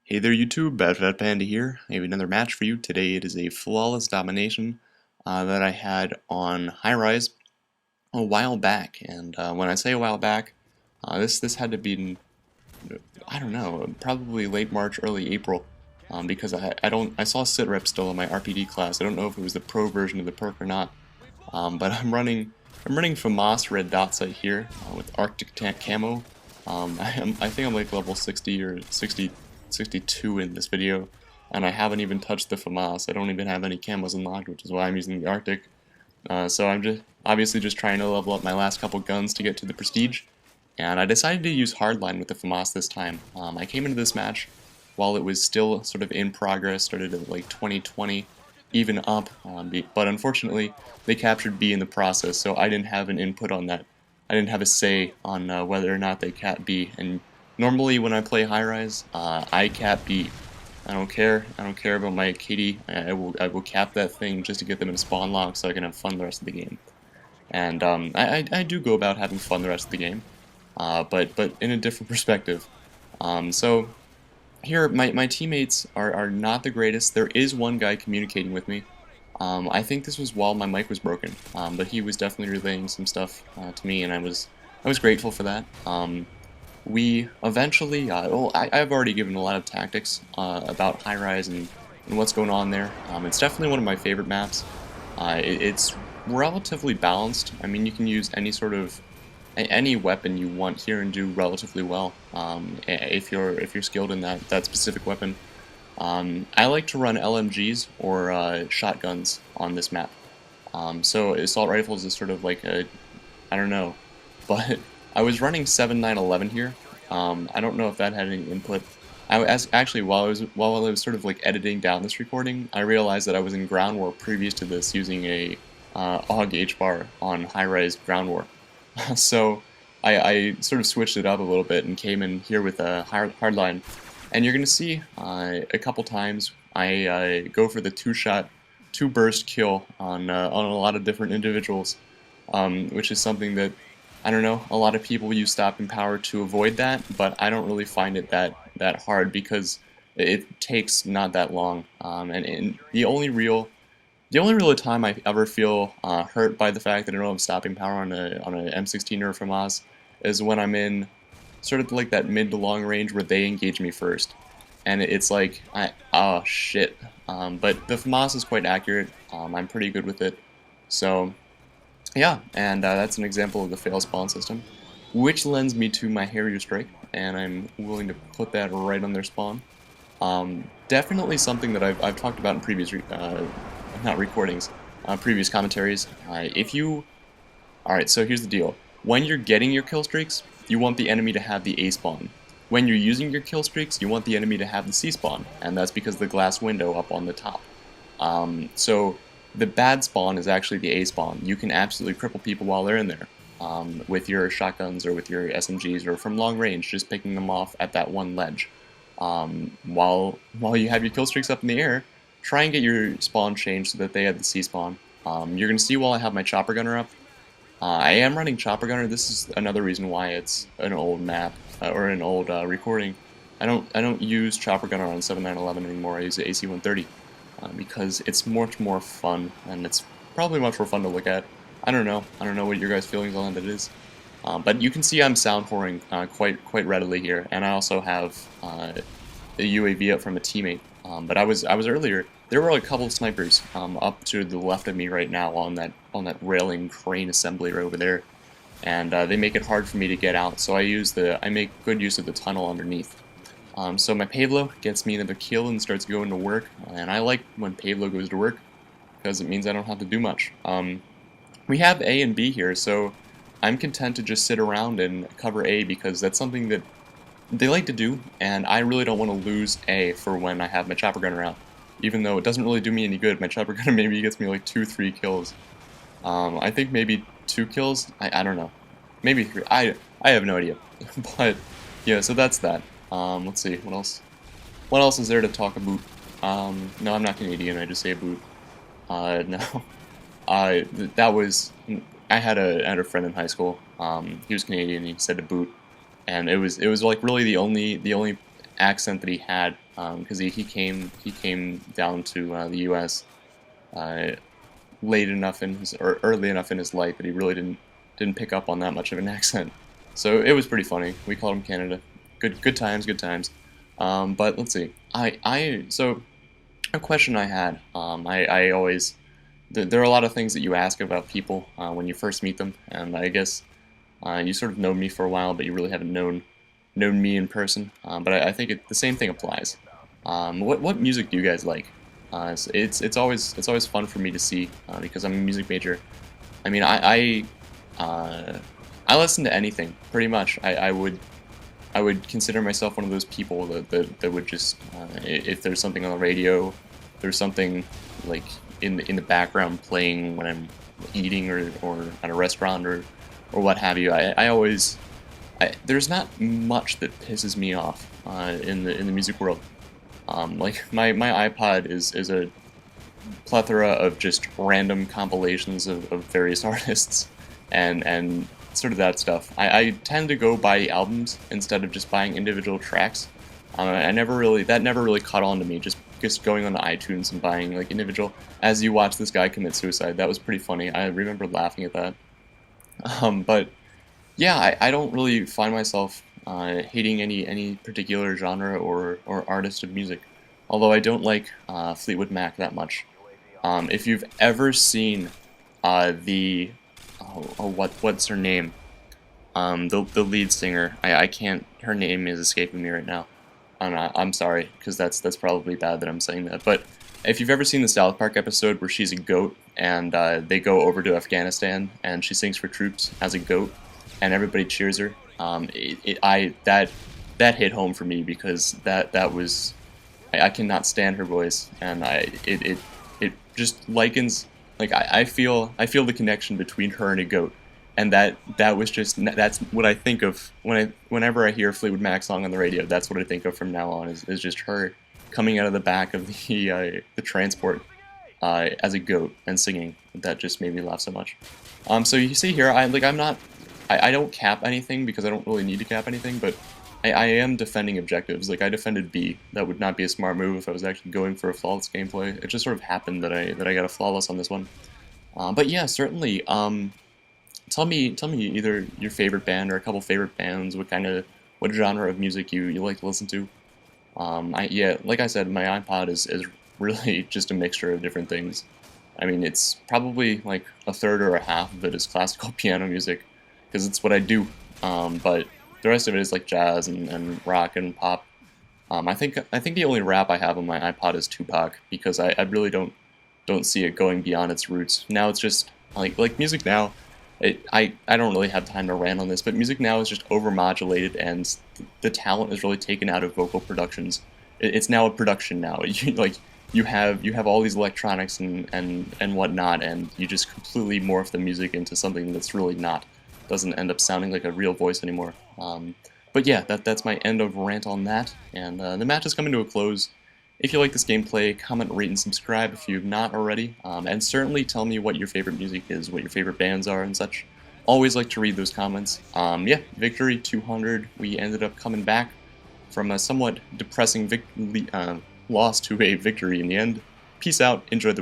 Hey there YouTube, Bad Fat Panda here. I have another match for you. Today it is a flawless domination that I had on High Rise a while back. And when I say a while back, this had to be in, I don't know, probably late March, early April. Because I saw sit rep still in my RPD class. I don't know if it was the pro version of the perk or not. But I'm running FAMAS red dot sight here with Arctic Tank camo. I think I'm like level 60 or 62 in this video, and I haven't even touched the FAMAS. I don't even have any camos unlocked, which is why I'm using the Arctic. So I'm just obviously just trying to level up my last couple guns to get to the prestige, and I decided to use Hardline with the FAMAS this time. I came into this match while it was still sort of in progress, started at like 2020, even up, but unfortunately they captured B in the process, so I didn't have an input on that. I didn't have a say on whether or not they cap B, and normally when I play High Rise, I cap B. I don't care about my KD. I will cap that thing just to get them in spawn lock so I can have fun the rest of the game. And I do go about having fun the rest of the game, but in a different perspective. So here, my teammates are not the greatest. There is one guy communicating with me. I think this was while my mic was broken, but he was definitely relaying some stuff to me, and I was grateful for that. We eventually, well, I've already given a lot of tactics about High Rise and what's going on there. It's definitely one of my favorite maps. It's relatively balanced. I mean, you can use any sort of any weapon you want here and do relatively well if you're skilled in that specific weapon. I like to run LMGs or shotguns on this map. So assault rifles is sort of like a, I don't know, but I was running 7.911 here. I don't know if that had any input. Actually while I was sort of like editing down this recording, I realized that I was in ground war previous to this using a AUG H-bar on High Rise ground war. So I sort of switched it up a little bit and came in here with a hardline, and you're gonna see a couple times I go for the two burst kill on a lot of different individuals, which is something that I don't know, a lot of people use stopping power to avoid that, but I don't really find it that hard because it takes not that long, and the only real time I ever feel hurt by the fact that I don't have stopping power on a M16 or a FAMAS is when I'm in sort of like that mid to long range where they engage me first, and it's like oh shit. But the FAMAS is quite accurate. I'm pretty good with it, so yeah. And that's an example of the fail spawn system, which lends me to my Harrier strike, and I'm willing to put that right on their spawn. Definitely something that I've talked about in previous not recordings, previous commentaries. Alright, so here's the deal. When you're getting your kill streaks, you want the enemy to have the A spawn. When you're using your kill streaks, you want the enemy to have the C spawn, and that's because of the glass window up on the top. So the bad spawn is actually the A spawn. You can absolutely cripple people while they're in there, with your shotguns or with your SMGs or from long range, just picking them off at that one ledge. While you have your kill streaks up in the air, try and get your spawn changed so that they have the C spawn. You're going to see while I have my chopper gunner up, I am running chopper gunner. This is another reason why it's an old map or an old recording. I don't use chopper gunner on 7.911 anymore. I use the AC-130 because it's much more fun, and it's probably much more fun to look at. I don't know what your guys' feelings on it is, but you can see I'm sound whoring quite readily here, and I also have the UAV up from a teammate. But I was earlier. There were a couple of snipers up to the left of me right now on that railing crane assembly right over there, and they make it hard for me to get out. So I make good use of the tunnel underneath. So my Pavelow gets me another kill and starts going to work, and I like when Pavelow goes to work because it means I don't have to do much. We have A and B here, so I'm content to just sit around and cover A because that's something that they like to do, and I really don't want to lose A for when I have my chopper gunner out. Even though it doesn't really do me any good, my chopper gunner maybe gets me like 2-3 kills. I think maybe 2 kills? I don't know. Maybe 3. I have no idea. But yeah, so that's that. Let's see, what else? What else is there to talk about? No, I'm not Canadian, I just say boot. No. That was, I had a friend in high school. He was Canadian, he said to boot. And it was like really the only accent that he had, because he came down to the U.S. Late enough in his, or early enough in his life that he really didn't pick up on that much of an accent. So it was pretty funny. We called him Canada. Good times, good times. But let's see. So a question I had. I always there are a lot of things that you ask about people when you first meet them, and I guess you sort of know me for a while, but you really haven't known me in person. But I think the same thing applies. What music do you guys like? It's always fun for me to see because I'm a music major. I mean, I listen to anything pretty much. I would consider myself one of those people that would just if there's something on the radio, there's something like in the background playing when I'm eating or at a restaurant or what have you. There's not much that pisses me off in the music world. Like my iPod is a plethora of just random compilations of various artists and sort of that stuff. I tend to go buy albums instead of just buying individual tracks. That never really caught on to me. Just going on to iTunes and buying like individual. As you watch this guy commit suicide, that was pretty funny. I remember laughing at that. But yeah, I don't really find myself hating any particular genre or artist of music. Although I don't like Fleetwood Mac that much. If you've ever seen what's her name? The lead singer. I can't. Her name is escaping me right now. I'm sorry, because that's probably bad that I'm saying that. But if you've ever seen the South Park episode where she's a goat and they go over to Afghanistan and she sings for troops as a goat and everybody cheers her, that hit home for me because that was I cannot stand her voice, and it just likens, like I feel the connection between her and a goat, and that's what I think of whenever I hear a Fleetwood Mac song on the radio. That's what I think of from now on is just her coming out of the back of the transport as a goat and singing. That just made me laugh so much. So you see here, I don't cap anything because I don't really need to cap anything, but I am defending objectives. Like I defended B. That would not be a smart move if I was actually going for a flawless gameplay. It just sort of happened that I got a flawless on this one. But yeah, certainly. Tell me either your favorite band or a couple favorite bands. What genre of music you like to listen to. Yeah, like I said, my iPod is really just a mixture of different things. I mean, it's probably like a third or a half of it is classical piano music, because it's what I do. But the rest of it is like jazz and rock and pop. I think the only rap I have on my iPod is Tupac, because I really don't see it going beyond its roots. Now it's just like music now. I don't really have time to rant on this, but music now is just overmodulated, and the talent is really taken out of vocal productions. It's now a production now. You have all these electronics and whatnot, and you just completely morph the music into something that's really not. Doesn't end up sounding like a real voice anymore. But yeah, that's my end of rant on that, and the match is coming to a close. If you like this gameplay, comment, rate, and subscribe if you've not already, and certainly tell me what your favorite music is, what your favorite bands are, and such. Always like to read those comments. Yeah, victory 200. We ended up coming back from a somewhat depressing loss to a victory in the end. Peace out. Enjoy the week.